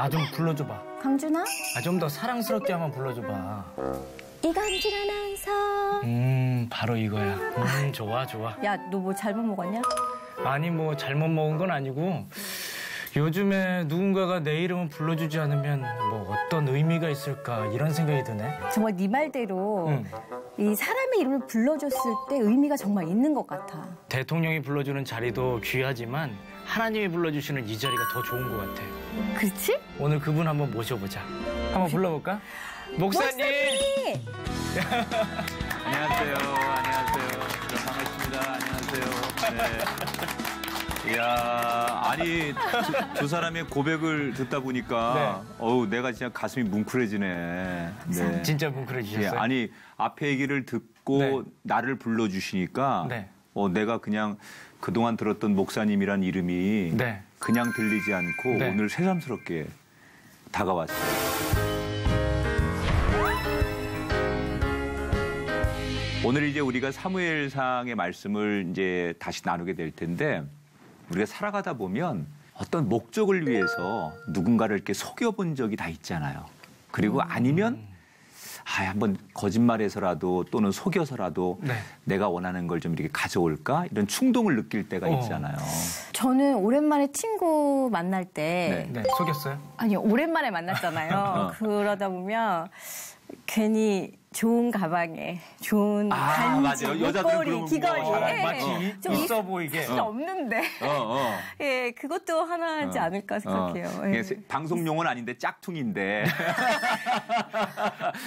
나 좀 불러줘봐. 강준아? 좀 더 사랑스럽게 한번 불러줘봐. 이강준 아나운서. 바로 이거야. 좋아. 야, 너 뭐 잘못 먹었냐? 아니 뭐 잘못 먹은 건 아니고 요즘에 누군가가 내 이름을 불러주지 않으면 뭐 어떤 의미가 있을까 이런 생각이 드네. 정말 네 말대로 이 사람의 이름을 불러줬을 때 의미가 정말 있는 것 같아. 대통령이 불러주는 자리도 귀하지만 하나님이 불러주시는 이 자리가 더 좋은 것 같아. 그렇지? 오늘 그분 한번 모셔보자. 한번 불러볼까? 목사님! 안녕하세요. 반갑습니다. 안녕하세요. 네. 이야, 아니 두 사람의 고백을 듣다 보니까 내가 진짜 가슴이 뭉클해지네. 네. 진짜 뭉클해지셨어요? 네, 아니 앞에 얘기를 듣고 나를 불러주시니까 내가 그냥 그동안 들었던 목사님이란 이름이 그냥 들리지 않고 오늘 새삼스럽게 다가왔어요. 오늘 이제 우리가 사무엘상의 말씀을 이제 다시 나누게 될 텐데 우리가 살아가다 보면 어떤 목적을 위해서 누군가를 이렇게 속여본 적이 다 있잖아요. 그리고 아니면 한번 거짓말해서라도 또는 속여서라도 내가 원하는 걸 좀 이렇게 가져올까? 이런 충동을 느낄 때가 있잖아요. 저는 오랜만에 친구 만날 때 속였어요? 아니요, 오랜만에 만났잖아요. 그러다 보면 괜히 좋은 가방에 좋은 반지, 목걸이, 귀걸이 마치 좀 있어 보이게 없는데 예, 그것도 하나지 않을까 생각해요. 방송용은 아닌데 짝퉁인데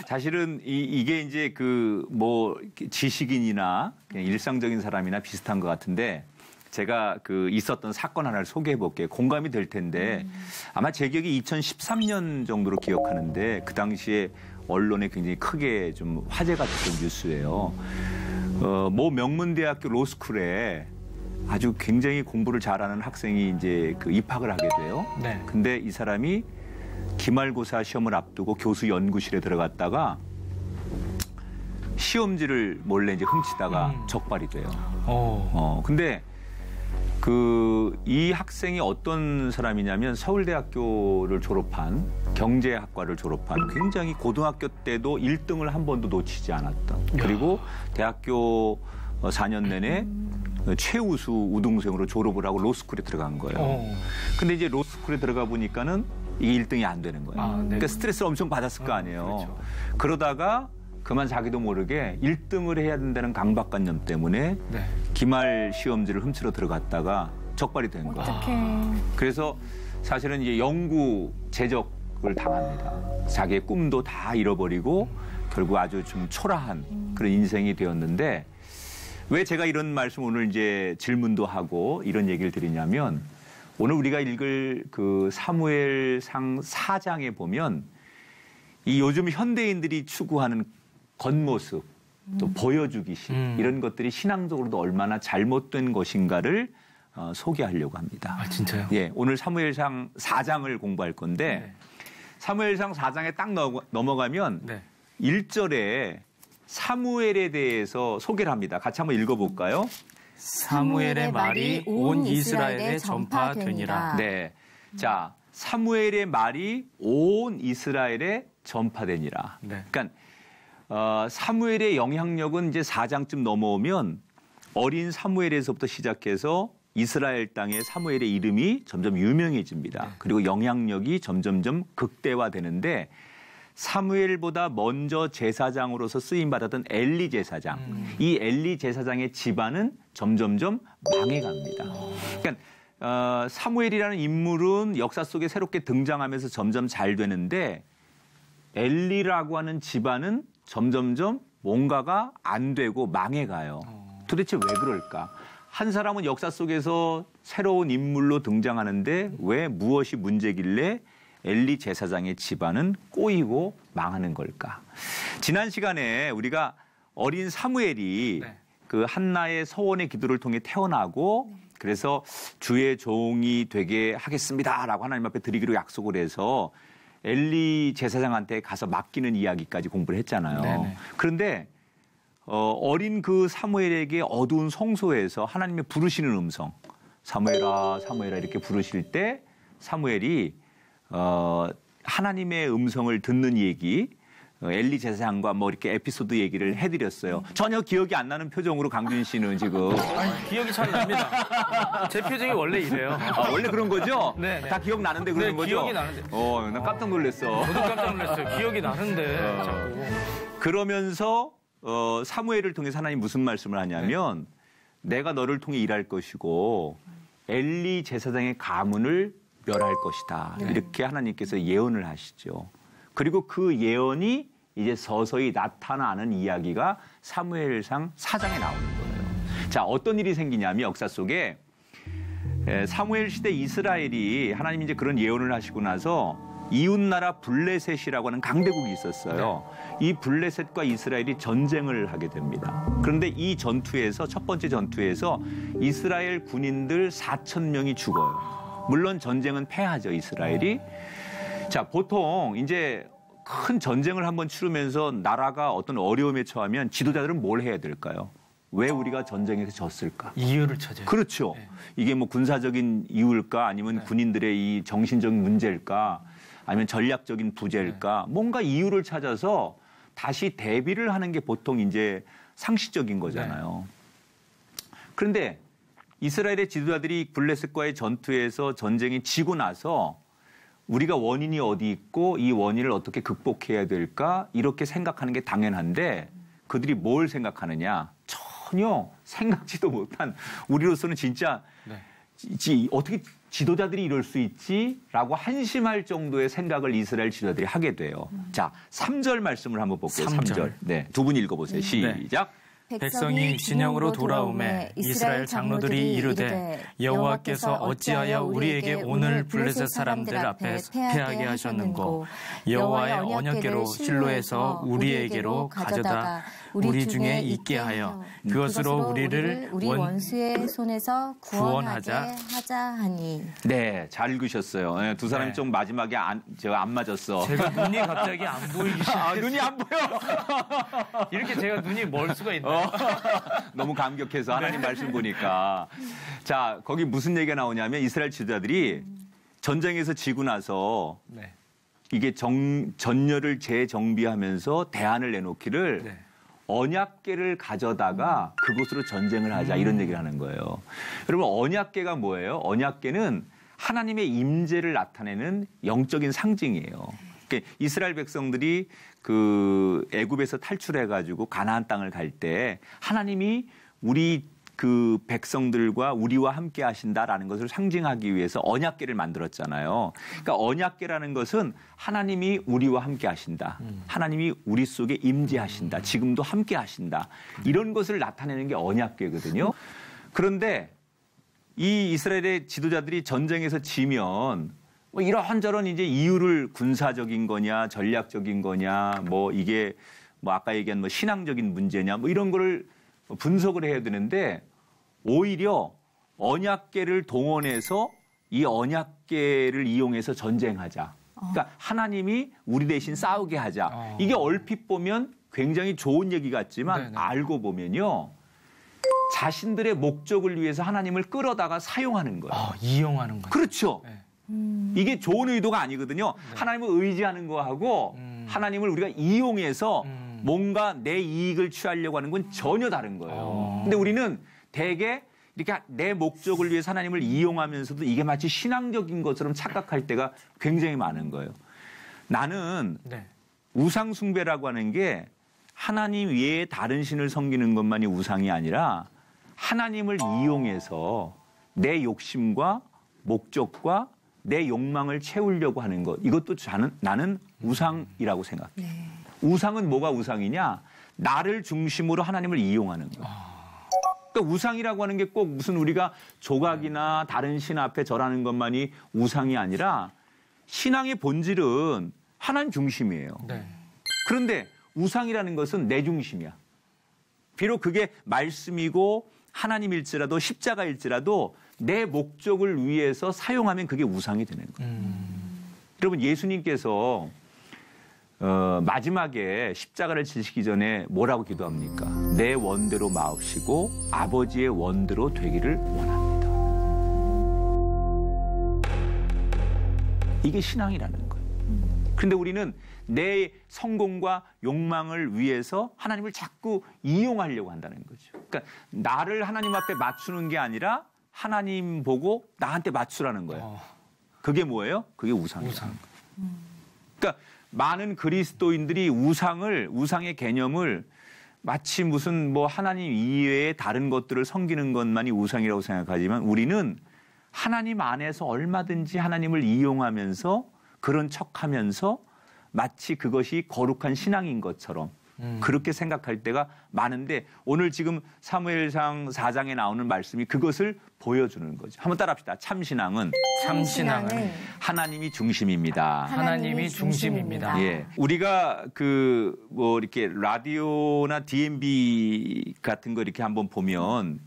사실은 이게 이제 그 뭐 지식인이나 그냥 일상적인 사람이나 비슷한 것 같은데 제가 그 있었던 사건 하나를 소개해 볼게요. 공감이 될 텐데 아마 제 기억이 2013년 정도로 기억하는데 그 당시에 언론에 굉장히 크게 좀 화제가 됐던 뉴스예요. 모 명문대학교 로스쿨에 아주 굉장히 공부를 잘하는 학생이 이제 그 입학을 하게 돼요. 근데 이 사람이 기말고사 시험을 앞두고 교수 연구실에 들어갔다가 시험지를 몰래 이제 훔치다가 적발이 돼요. 근데 이 학생이 어떤 사람이냐면 서울대학교를 졸업한 경제학과를 졸업한 굉장히 고등학교 때도 1등을 한 번도 놓치지 않았던 그리고 대학교 4년 내내 최우수 우등생으로 졸업을 하고 로스쿨에 들어간 거예요. 근데 이제 로스쿨에 들어가 보니까는 이게 1등이 안 되는 거예요. 그러니까 스트레스를 엄청 받았을 거 아니에요. 그렇죠. 그러다가 그만 자기도 모르게 1등을 해야 된다는 강박관념 때문에 기말 시험지를 훔치러 들어갔다가 적발이 된 거예요. 그래서 사실은 이제 영구 제적을 당합니다. 자기의 꿈도 다 잃어버리고 결국 아주 좀 초라한 그런 인생이 되었는데 왜 제가 이런 말씀 오늘 이제 질문도 하고 이런 얘기를 드리냐면 오늘 우리가 읽을 그 사무엘상 4장에 보면 이 요즘 현대인들이 추구하는 겉모습, 또 보여주기식 이런 것들이 신앙적으로도 얼마나 잘못된 것인가를 소개하려고 합니다. 진짜요? 예, 오늘 사무엘상 4장을 공부할 건데 사무엘상 4장에 딱 넘어가면 1절에 사무엘에 대해서 소개를 합니다. 같이 한번 읽어볼까요? 사무엘의 말이 온 이스라엘에 전파되니라. 네, 자 사무엘의 말이 온 이스라엘에 전파되니라. 그러니까 사무엘의 영향력은 이제 4장쯤 넘어오면 어린 사무엘에서부터 시작해서 이스라엘 땅에 사무엘의 이름이 점점 유명해집니다. 그리고 영향력이 점점점 극대화되는데 사무엘보다 먼저 제사장으로서 쓰임받았던 엘리 제사장. 이 엘리 제사장의 집안은 점점점 망해갑니다. 그러니까 사무엘이라는 인물은 역사 속에 새롭게 등장하면서 점점 잘 되는데 엘리라고 하는 집안은 점점점 뭔가가 안 되고 망해가요. 도대체 왜 그럴까? 한 사람은 역사 속에서 새로운 인물로 등장하는데 왜 무엇이 문제길래 엘리 제사장의 집안은 꼬이고 망하는 걸까? 지난 시간에 우리가 어린 사무엘이 그 한나의 서원의 기도를 통해 태어나고 그래서 주의 종이 되게 하겠습니다라고 하나님 앞에 드리기로 약속을 해서 엘리 제사장한테 가서 맡기는 이야기까지 공부를 했잖아요. 그런데 어린 그 사무엘에게 어두운 성소에서 하나님의 부르시는 음성 사무엘아 사무엘아 이렇게 부르실 때 사무엘이 하나님의 음성을 듣는 얘기, 엘리 제사장과 뭐 이렇게 에피소드 얘기를 해드렸어요. 전혀 기억이 안 나는 표정으로 강준 씨는 지금. 아니, 기억이 잘 납니다. 제 표정이 원래 이래요. 아, 원래 그런 거죠? 네. 다 기억 나는데 그러는 거죠? 기억이 나는데. 나 깜짝 놀랐어. 저도 깜짝 놀랐어요. 기억이 나는데 자꾸. 그러면서 사무엘을 통해서 하나님 무슨 말씀을 하냐면 내가 너를 통해 일할 것이고 엘리 제사장의 가문을 멸할 것이다. 이렇게 하나님께서 예언을 하시죠. 그리고 그 예언이 이제 서서히 나타나는 이야기가 사무엘상 4장에 나오는 거예요. 자, 어떤 일이 생기냐면 역사 속에 사무엘 시대 이스라엘이 하나님이 이제 그런 예언을 하시고 나서 이웃나라 블레셋이라고 하는 강대국이 있었어요. 이 블레셋과 이스라엘이 전쟁을 하게 됩니다. 그런데 이 전투에서 첫 번째 전투에서 이스라엘 군인들 4,000명이 죽어요. 물론 전쟁은 패하죠, 이스라엘이. 자, 보통 이제 큰 전쟁을 한번 치르면서 나라가 어떤 어려움에 처하면 지도자들은 뭘 해야 될까요? 왜 우리가 전쟁에서 졌을까? 이유를 찾아요. 그렇죠. 네. 이게 뭐 군사적인 이유일까? 아니면 군인들의 이 정신적인 문제일까? 아니면 전략적인 부재일까? 뭔가 이유를 찾아서 다시 대비를 하는 게 보통 이제 상식적인 거잖아요. 그런데 이스라엘의 지도자들이 블레셋과의 전투에서 전쟁이 지고 나서 우리가 원인이 어디 있고 이 원인을 어떻게 극복해야 될까 이렇게 생각하는 게 당연한데 그들이 뭘 생각하느냐 전혀 생각지도 못한 우리로서는 진짜 어떻게 지도자들이 이럴 수 있지라고 한심할 정도의 생각을 이스라엘 지도자들이 하게 돼요. 자, 3절 말씀을 한번 볼게요. 3절. 네, 두 분 읽어보세요. 시작. 백성이 진영으로 돌아오매 이스라엘 장로들이 이르되 여호와께서 어찌하여 우리에게 오늘 블레셋 사람들 앞에 패하게 하셨는고 여호와의 언약궤로 실로에서 우리에게로 가져다 우리 중에 있게 하여 그것으로 우리를 우리 원수의 손에서 구원하자 하니. 네, 잘 읽으셨어요. 네, 두 사람이 좀 마지막에 안 맞았어. 제가 눈이 갑자기 안 보이기 시작했어요. 눈이 안 보여. 이렇게 제가 눈이 멀 수가 있나요? 너무 감격해서 하나님 말씀 보니까. 자, 거기 무슨 얘기가 나오냐면 이스라엘 지도자들이 전쟁에서 지고 나서 이게 전열을 재정비하면서 대안을 내놓기를 언약궤를 가져다가 그곳으로 전쟁을 하자 이런 얘기를 하는 거예요. 여러분 언약궤가 뭐예요? 언약궤는 하나님의 임재를 나타내는 영적인 상징이에요. 그러니까 이스라엘 백성들이 그 애굽에서 탈출해가지고 가나안 땅을 갈 때 하나님이 우리 그 백성들과 우리와 함께 하신다라는 것을 상징하기 위해서 언약궤를 만들었잖아요. 그러니까 언약궤라는 것은 하나님이 우리와 함께 하신다. 하나님이 우리 속에 임재하신다. 지금도 함께 하신다. 이런 것을 나타내는 게 언약궤거든요. 그런데 이 이스라엘의 지도자들이 전쟁에서 지면 뭐 이런저런 이제 이유를 군사적인 거냐, 전략적인 거냐, 뭐 이게 뭐 아까 얘기한 뭐 신앙적인 문제냐, 뭐 이런 거를 분석을 해야 되는데 오히려 언약궤를 동원해서 이 언약궤를 이용해서 전쟁하자. 그러니까 하나님이 우리 대신 싸우게 하자. 이게 얼핏 보면 굉장히 좋은 얘기 같지만 알고 보면요. 자신들의 목적을 위해서 하나님을 끌어다가 사용하는 거예요. 이용하는 거예요. 그렇죠. 이게 좋은 의도가 아니거든요. 하나님을 의지하는 거하고 하나님을 우리가 이용해서 뭔가 내 이익을 취하려고 하는 건 전혀 다른 거예요. 근데 우리는 대개 이렇게 내 목적을 위해서 하나님을 이용하면서도 이게 마치 신앙적인 것처럼 착각할 때가 굉장히 많은 거예요. 나는 우상 숭배라고 하는 게 하나님 외에 다른 신을 섬기는 것만이 우상이 아니라 하나님을 이용해서 내 욕심과 목적과 내 욕망을 채우려고 하는 것. 이것도 나는 우상이라고 생각해요. 우상은 뭐가 우상이냐? 나를 중심으로 하나님을 이용하는 거예요. 그러니까 우상이라고 하는 게 꼭 무슨 우리가 조각이나 다른 신 앞에 절하는 것만이 우상이 아니라 신앙의 본질은 하나님 중심이에요. 그런데 우상이라는 것은 내 중심이야. 비록 그게 말씀이고 하나님일지라도 십자가일지라도 내 목적을 위해서 사용하면 그게 우상이 되는 거예요. 여러분 예수님께서 마지막에 십자가를 지시기 전에 뭐라고 기도합니까? 내 원대로 마옵시고 아버지의 원대로 되기를 원합니다. 이게 신앙이라는 거예요. 그런데 우리는 내 성공과 욕망을 위해서 하나님을 자꾸 이용하려고 한다는 거죠. 그러니까 나를 하나님 앞에 맞추는 게 아니라 하나님 보고 나한테 맞추라는 거예요. 그게 뭐예요? 그게 우상이에요. 그러니까 많은 그리스도인들이 우상의 개념을 마치 무슨 뭐 하나님 이외의 다른 것들을 섬기는 것만이 우상이라고 생각하지만 우리는 하나님 안에서 얼마든지 하나님을 이용하면서 그런 척하면서 마치 그것이 거룩한 신앙인 것처럼 그렇게 생각할 때가 많은데 오늘 지금 사무엘상 4장에 나오는 말씀이 그것을 보여주는 거죠. 한번 따라합시다. 참신앙은 하나님이 중심입니다. 하나님이 중심입니다. 예. 우리가 뭐 이렇게 라디오나 DMB 같은 거 이렇게 한번 보면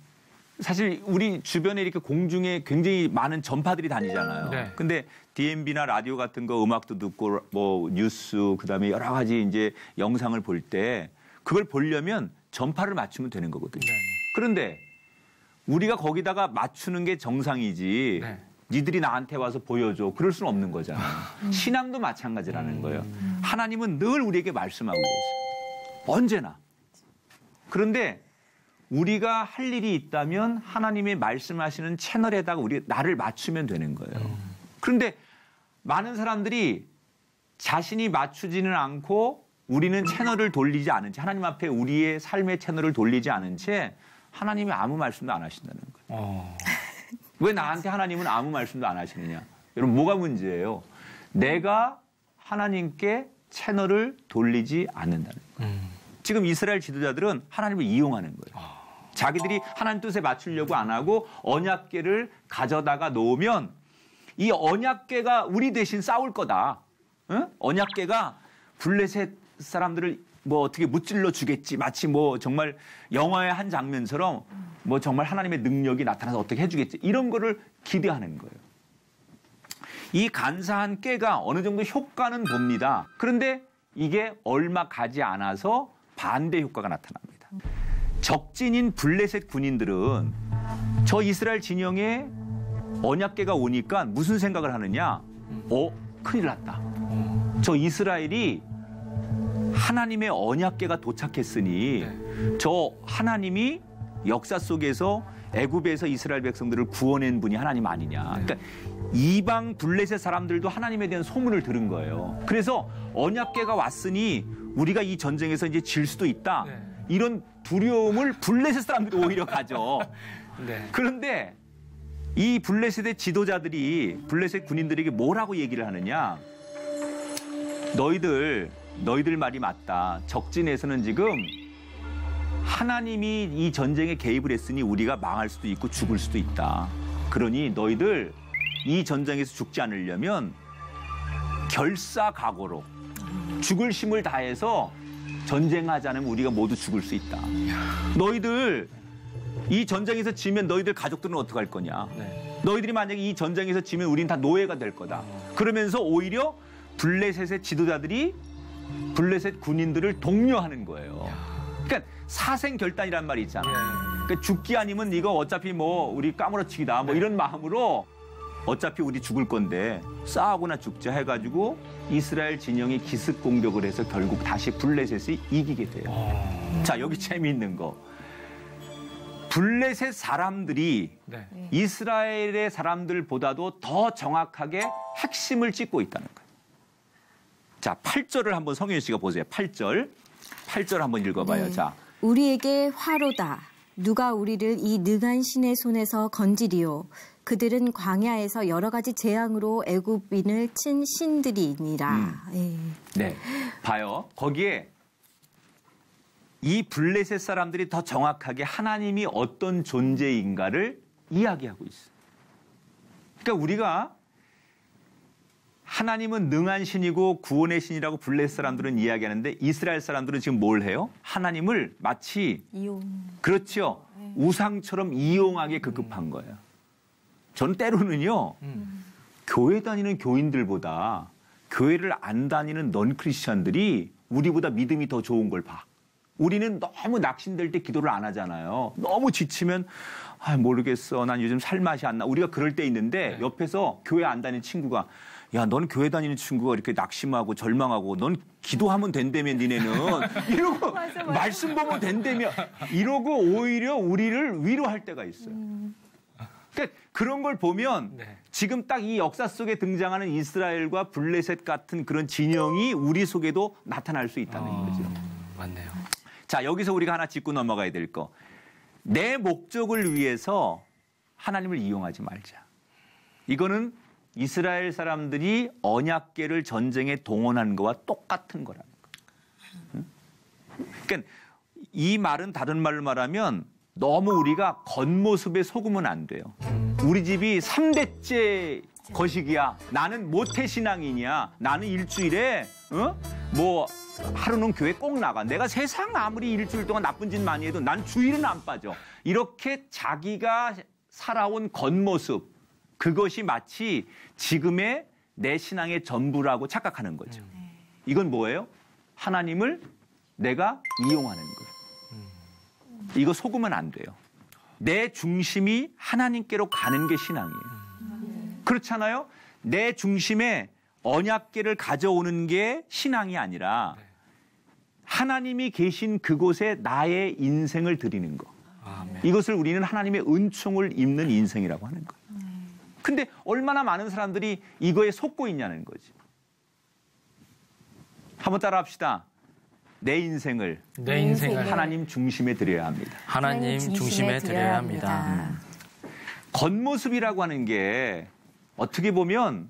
사실 우리 주변에 이렇게 공중에 굉장히 많은 전파들이 다니잖아요. 네. 근데 DMB나 라디오 같은 거 음악도 듣고 뭐 뉴스 그다음에 여러 가지 이제 영상을 볼 때 그걸 보려면 전파를 맞추면 되는 거거든요. 네. 그런데 우리가 거기다가 맞추는 게 정상이지 네. 니들이 나한테 와서 보여줘. 그럴 수는 없는 거잖아요. 신앙도 마찬가지라는 거예요. 하나님은 늘 우리에게 말씀하고 계세요. 언제나. 그런데 우리가 할 일이 있다면 하나님이 말씀하시는 채널에다가 나를 맞추면 되는 거예요. 그런데 많은 사람들이 자신이 맞추지는 않고 우리는 채널을 돌리지 않은 채 하나님 앞에 우리의 삶의 채널을 돌리지 않은 채 하나님이 아무 말씀도 안 하신다는 거예요. 왜 나한테 하나님은 아무 말씀도 안 하시느냐. 여러분 뭐가 문제예요? 내가 하나님께 채널을 돌리지 않는다는 거예요. 지금 이스라엘 지도자들은 하나님을 이용하는 거예요. 자기들이 하나님 뜻에 맞추려고 안 하고 언약궤를 가져다가 놓으면 이 언약궤가 우리 대신 싸울 거다. 응? 언약궤가 블레셋 사람들을 뭐 어떻게 무찔러 주겠지. 마치 뭐 정말 영화의 한 장면처럼 뭐 정말 하나님의 능력이 나타나서 어떻게 해주겠지. 이런 거를 기대하는 거예요. 이 간사한 꾀가 어느 정도 효과는 봅니다. 그런데 이게 얼마 가지 않아서 반대 효과가 나타납니다. 적진인 블레셋 군인들은 저 이스라엘 진영에 언약궤가 오니까 무슨 생각을 하느냐? 큰일 났다. 저 이스라엘이 하나님의 언약궤가 도착했으니 저 하나님이 역사 속에서 애굽에서 이스라엘 백성들을 구원한 분이 하나님 아니냐. 그러니까 이방 블레셋 사람들도 하나님에 대한 소문을 들은 거예요. 그래서 언약궤가 왔으니 우리가 이 전쟁에서 이제 질 수도 있다. 이런 두려움을 블레셋 사람들이 오히려 가져. 네. 그런데 이 블레셋의 지도자들이 블레셋 군인들에게 뭐라고 얘기를 하느냐. 너희들 말이 맞다. 적진에서는 지금 하나님이 이 전쟁에 개입을 했으니 우리가 망할 수도 있고 죽을 수도 있다. 그러니 너희들 이 전쟁에서 죽지 않으려면 결사각오로 죽을 힘을 다해서 전쟁하지 않으면 우리가 모두 죽을 수 있다. 너희들 이 전쟁에서 지면 너희들 가족들은 어떻게 할 거냐. 너희들이 만약에 이 전쟁에서 지면 우린 다 노예가 될 거다. 그러면서 오히려 블레셋의 지도자들이 블레셋 군인들을 독려하는 거예요. 그러니까 사생결단이란 말이 있잖아요. 그러니까 죽기 아니면 이거 어차피 뭐 우리 까무러치기다 뭐 이런 마음으로 어차피 우리 죽을 건데 싸우거나 죽자 해가지고 이스라엘 진영이 기습 공격을 해서 결국 다시 블레셋이 이기게 돼요. 자, 여기 재미있는 거. 블레셋 사람들이 이스라엘의 사람들보다도 더 정확하게 핵심을 짚고 있다는 거예요. 자, 8절을 한번 성현 씨가 보세요. 8절 한번 읽어봐요. 네. 자, 우리에게 화로다. 누가 우리를 이 능한 신의 손에서 건지리요. 그들은 광야에서 여러 가지 재앙으로 애굽인을 친 신들이니라. 네, 봐요. 거기에 이 블레셋 사람들이 더 정확하게 하나님이 어떤 존재인가를 이야기하고 있어요. 그러니까 우리가 하나님은 능한 신이고 구원의 신이라고 블레셋 사람들은 이야기하는데 이스라엘 사람들은 지금 뭘 해요? 하나님을 마치 그렇죠. 우상처럼 이용하게 급급한 거예요. 저는 때로는요. 교회 다니는 교인들보다 교회를 안 다니는 넌 크리스천들이 우리보다 믿음이 더 좋은 걸 봐. 우리는 너무 낙심될 때 기도를 안 하잖아요. 너무 지치면 모르겠어. 난 요즘 살 맛이 안 나. 우리가 그럴 때 있는데 옆에서 교회 안 다니는 친구가 야, 넌 교회 다니는 친구가 이렇게 낙심하고 절망하고 넌 기도하면 된다며 니네는 이러고 맞아. 말씀 보면 된다며 이러고 오히려 우리를 위로할 때가 있어요. 그러니까 그런 걸 보면 네. 지금 딱 이 역사 속에 등장하는 이스라엘과 블레셋 같은 그런 진영이 우리 속에도 나타날 수 있다는 거죠. 맞네요. 자, 여기서 우리가 하나 짚고 넘어가야 될 거. 내 목적을 위해서 하나님을 이용하지 말자. 이거는 이스라엘 사람들이 언약궤를 전쟁에 동원한 거와 똑같은 거라는 거예요. 그러니까 이 말은 다른 말로 말하면 너무 우리가 겉모습에 속으면 안 돼요. 우리 집이 3대째 거식이야. 나는 모태신앙이냐. 나는 일주일에 뭐 하루는 교회 꼭 나가. 내가 세상 아무리 일주일 동안 나쁜 짓 많이 해도 난 주일은 안 빠져. 이렇게 자기가 살아온 겉모습 그것이 마치 지금의 내 신앙의 전부라고 착각하는 거죠. 이건 뭐예요? 하나님을 내가 이용하는 거예요. 이거 속으면 안 돼요. 내 중심이 하나님께로 가는 게 신앙이에요. 그렇잖아요? 내 중심에 언약궤를 가져오는 게 신앙이 아니라 하나님이 계신 그곳에 나의 인생을 드리는 거. 이것을 우리는 하나님의 은총을 입는 인생이라고 하는 거예요. 근데 얼마나 많은 사람들이 이거에 속고 있냐는 거지. 한번 따라 합시다. 내 인생을 하나님 중심에 드려야 합니다. 하나님 중심에 드려야 합니다. 겉모습이라고 하는 게 어떻게 보면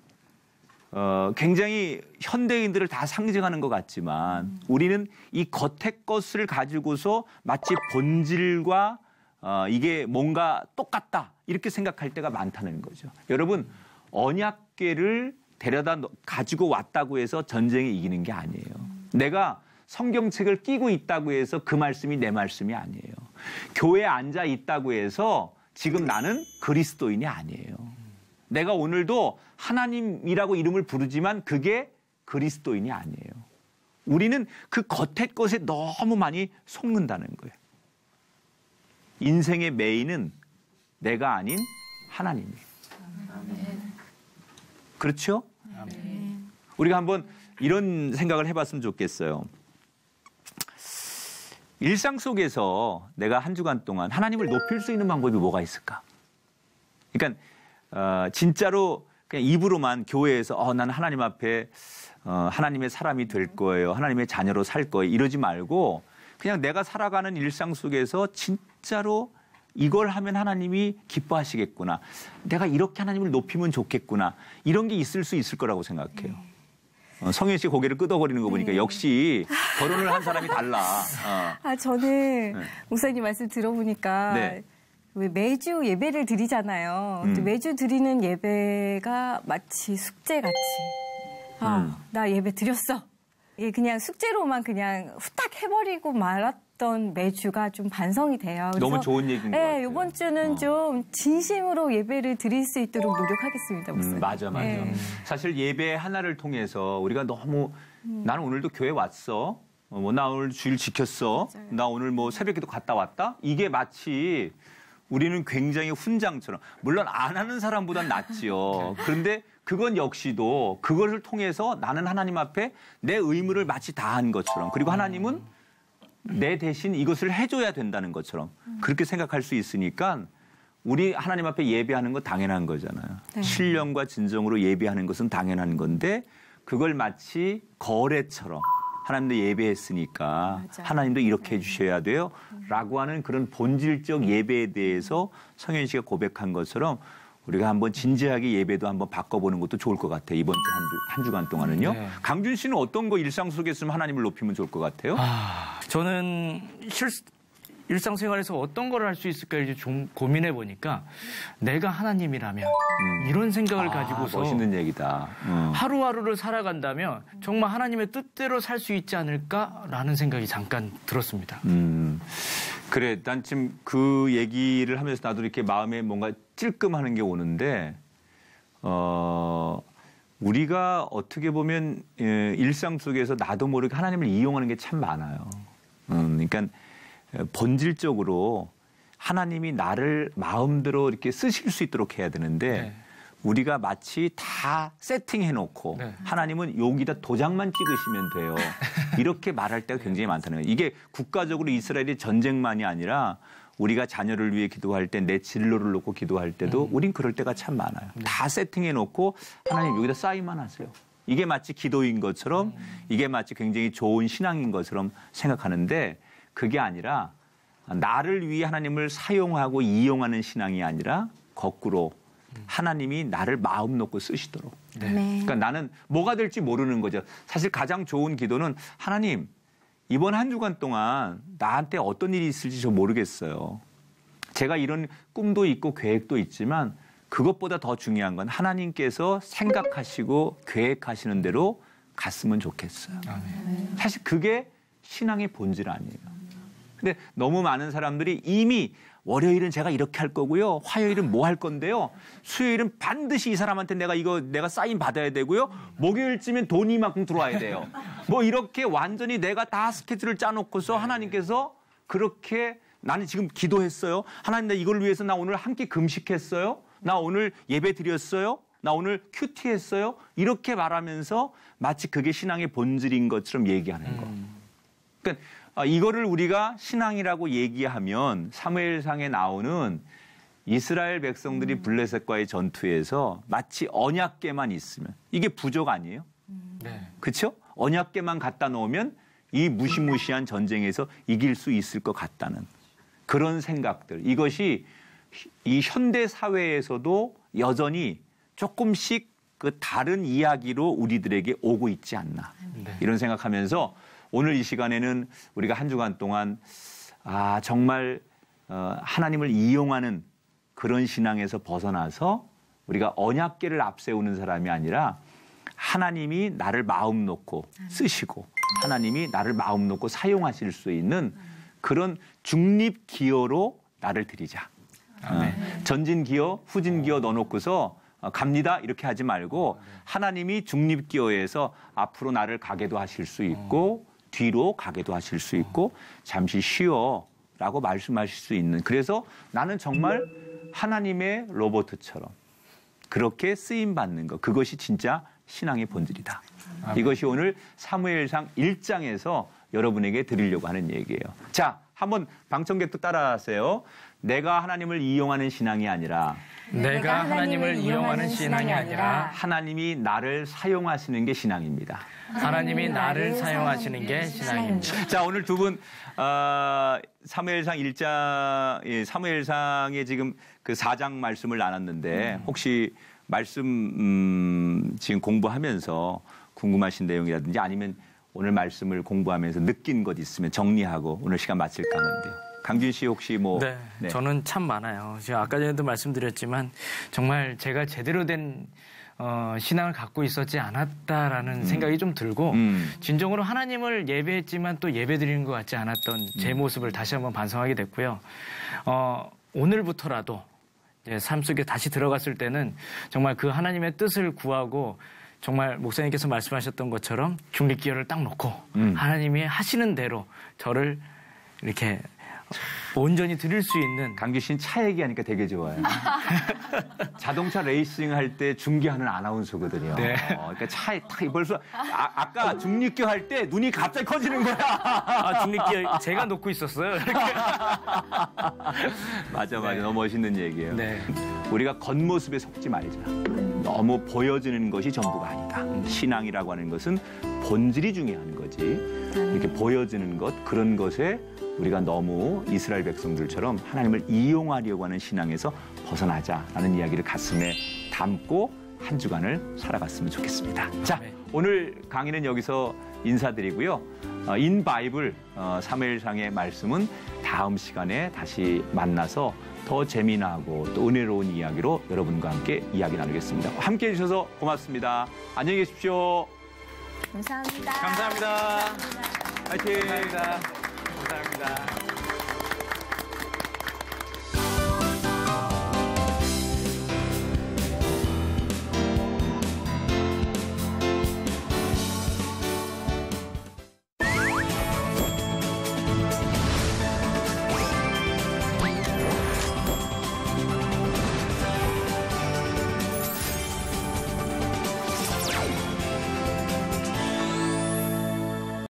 굉장히 현대인들을 다 상징하는 것 같지만 우리는 이 겉의 것을 가지고서 마치 본질과 이게 뭔가 똑같다 이렇게 생각할 때가 많다는 거죠. 여러분 언약궤를 데려다 가지고 왔다고 해서 전쟁에 이기는 게 아니에요. 내가 성경책을 끼고 있다고 해서 그 말씀이 내 말씀이 아니에요. 교회에 앉아 있다고 해서 지금 나는 그리스도인이 아니에요. 내가 오늘도 하나님이라고 이름을 부르지만 그게 그리스도인이 아니에요. 우리는 그 겉의 것에 너무 많이 속는다는 거예요. 인생의 메인은 내가 아닌 하나님이에요. 그렇죠? 우리가 한번 이런 생각을 해봤으면 좋겠어요. 일상 속에서 내가 한 주간 동안 하나님을 높일 수 있는 방법이 뭐가 있을까? 그러니까 진짜로 그냥 입으로만 교회에서 나는 하나님 앞에 하나님의 사람이 될 거예요. 하나님의 자녀로 살 거예요. 이러지 말고 그냥 내가 살아가는 일상 속에서 진짜로 이걸 하면 하나님이 기뻐하시겠구나. 내가 이렇게 하나님을 높이면 좋겠구나. 이런 게 있을 수 있을 거라고 생각해요. 성현 씨 고개를 끄덕거리는 거 보니까 역시 결혼을 한 사람이 달라. 저는 목사님 말씀 들어보니까 네. 왜 매주 예배를 드리잖아요. 매주 드리는 예배가 마치 숙제같이 나 예배 드렸어. 이게 그냥 숙제로만 그냥 후딱 해버리고 말았던 매주가 좀 반성이 돼요. 너무 좋은 얘기인 것 같아요. 이번 주는 좀 진심으로 예배를 드릴 수 있도록 노력하겠습니다. 목사님. 맞아. 사실 예배 하나를 통해서 우리가 너무 나는 오늘도 교회 왔어. 나 오늘 주일 지켰어. 맞아요. 나 오늘 뭐 새벽에도 갔다 왔다. 이게 마치 우리는 굉장히 훈장처럼 물론 안 하는 사람보단 낫지요. 그런데 그건 역시도 그것을 통해서 나는 하나님 앞에 내 의무를 마치 다한 것처럼 그리고 하나님은 내 대신 이것을 해줘야 된다는 것처럼 그렇게 생각할 수 있으니까 우리 하나님 앞에 예배하는 거 당연한 거잖아요. 네. 신령과 진정으로 예배하는 것은 당연한 건데 그걸 마치 거래처럼 하나님도 예배했으니까 맞아. 하나님도 이렇게 해주셔야 돼요. 라고 하는 그런 본질적 예배에 대해서 성현 씨가 고백한 것처럼 우리가 한번 진지하게 예배도 한번 바꿔보는 것도 좋을 것 같아요. 이번 주 한 주간 동안은요. 네. 강준 씨는 어떤 거 일상 속에 있으면 하나님을 높이면 좋을 것 같아요? 저는 일상생활에서 어떤 걸 할 수 있을까 이제 좀 고민해 보니까 내가 하나님이라면 이런 생각을 가지고서 멋있는 얘기다. 하루하루를 살아간다면 정말 하나님의 뜻대로 살 수 있지 않을까라는 생각이 잠깐 들었습니다. 그래, 난 지금 그 얘기를 하면서 나도 이렇게 마음에 뭔가 찔끔하는 게 오는데 우리가 어떻게 보면 일상 속에서 나도 모르게 하나님을 이용하는 게 참 많아요. 그러니까 본질적으로 하나님이 나를 마음대로 이렇게 쓰실 수 있도록 해야 되는데 우리가 마치 다 세팅해놓고 네. 하나님은 여기다 도장만 찍으시면 돼요. 이렇게 말할 때가 굉장히 많다는 거예요. 이게 국가적으로 이스라엘의 전쟁만이 아니라 우리가 자녀를 위해 기도할 때 내 진로를 놓고 기도할 때도 우린 그럴 때가 참 많아요. 다 세팅해놓고 하나님 여기다 사인만 하세요. 이게 마치 기도인 것처럼 이게 마치 굉장히 좋은 신앙인 것처럼 생각하는데 그게 아니라 나를 위해 하나님을 사용하고 이용하는 신앙이 아니라 거꾸로 하나님이 나를 마음 놓고 쓰시도록. 네. 그러니까 나는 뭐가 될지 모르는 거죠. 사실 가장 좋은 기도는 하나님 이번 한 주간 동안 나한테 어떤 일이 있을지 저 모르겠어요. 제가 이런 꿈도 있고 계획도 있지만 그것보다 더 중요한 건 하나님께서 생각하시고 계획하시는 대로 갔으면 좋겠어요. 사실 그게 신앙의 본질 아니에요. 근데 너무 많은 사람들이 이미 월요일은 제가 이렇게 할 거고요. 화요일은 뭐 할 건데요. 수요일은 반드시 이 사람한테 내가 사인 받아야 되고요. 목요일쯤엔 돈이 이만큼 들어와야 돼요. 뭐 이렇게 완전히 내가 다 스케줄을 짜놓고서 하나님께서 그렇게 나는 지금 기도했어요. 하나님 나 이걸 위해서 나 오늘 함께 금식했어요. 나 오늘 예배 드렸어요. 나 오늘 큐티했어요. 이렇게 말하면서 마치 그게 신앙의 본질인 것처럼 얘기하는 거. 그러니까 이거를 우리가 신앙이라고 얘기하면 사무엘상에 나오는 이스라엘 백성들이 블레셋과의 전투에서 마치 언약궤만 있으면 이게 부족 아니에요? 네. 그렇죠? 언약궤만 갖다 놓으면 이 무시무시한 전쟁에서 이길 수 있을 것 같다는 그런 생각들. 이것이 이 현대 사회에서도 여전히 조금씩 그 다른 이야기로 우리들에게 오고 있지 않나. 네. 이런 생각하면서 오늘 이 시간에는 우리가 한 주간 동안 정말 하나님을 이용하는 그런 신앙에서 벗어나서 우리가 언약궤를 앞세우는 사람이 아니라 하나님이 나를 마음 놓고 쓰시고 하나님이 나를 마음 놓고 사용하실 수 있는 그런 중립 기여로 나를 드리자. 전진 기여, 후진 기여 넣어놓고서 갑니다 이렇게 하지 말고 하나님이 중립 기여에서 앞으로 나를 가게도 하실 수 있고 뒤로 가게도 하실 수 있고 잠시 쉬어라고 말씀하실 수 있는 그래서 나는 정말 하나님의 로봇처럼 그렇게 쓰임받는 것 그것이 진짜 신앙의 본질이다. 이것이 오늘 사무엘상 1장에서 여러분에게 드리려고 하는 얘기예요. 자, 한번 방청객도 따라하세요. 내가 하나님을 이용하는 신앙이 아니라 내가 하나님을 이용하는 신앙이 아니라 하나님이 나를 사용하시는 게 신앙입니다. 하나님이 나를 사용하시는 게 신앙입니다. 자, 오늘 두 분 사무엘상 1장 사무엘상의 지금 그 4장 말씀을 나눴는데 혹시 말씀 지금 공부하면서 궁금하신 내용이라든지 아니면 오늘 말씀을 공부하면서 느낀 것 있으면 정리하고 오늘 시간 마칠까 하는데요. 강준 씨 혹시 뭐 네, 네. 저는 참 많아요. 제가 아까 전에도 말씀드렸지만 정말 제가 제대로 된 신앙을 갖고 있었지 않았다라는 생각이 좀 들고 진정으로 하나님을 예배했지만 또 예배드리는 것 같지 않았던 제 모습을 다시 한번 반성하게 됐고요. 오늘부터라도 이제 삶 속에 다시 들어갔을 때는 정말 그 하나님의 뜻을 구하고 정말 목사님께서 말씀하셨던 것처럼 중립기여를 딱 놓고 하나님이 하시는 대로 저를 이렇게 온전히 드릴 수 있는. 강규 씨는 차 얘기하니까 되게 좋아요. 자동차 레이싱 할 때 중계하는 아나운서거든요. 네. 그러니까 차에 딱 벌써 아까 중립기여 할 때 눈이 갑자기 커지는 거야. 중립기여 제가 놓고 있었어요. 맞아. 네. 너무 멋있는 얘기예요. 네. 우리가 겉모습에 속지 말자. 너무 보여지는 것이 전부가 아니다. 신앙이라고 하는 것은 본질이 중요한 거지. 이렇게 보여지는 것 그런 것에 우리가 너무 이스라엘 백성들처럼 하나님을 이용하려고 하는 신앙에서 벗어나자라는 이야기를 가슴에 담고 한 주간을 살아갔으면 좋겠습니다. 자, 오늘 강의는 여기서 인사드리고요. 인 바이블 사무엘상의 말씀은 다음 시간에 다시 만나서 더 재미나고 또 은혜로운 이야기로 여러분과 함께 이야기 나누겠습니다. 함께해 주셔서 고맙습니다. 안녕히 계십시오. 감사합니다. 감사합니다. 화이팅! 감사합니다. 감사합니다.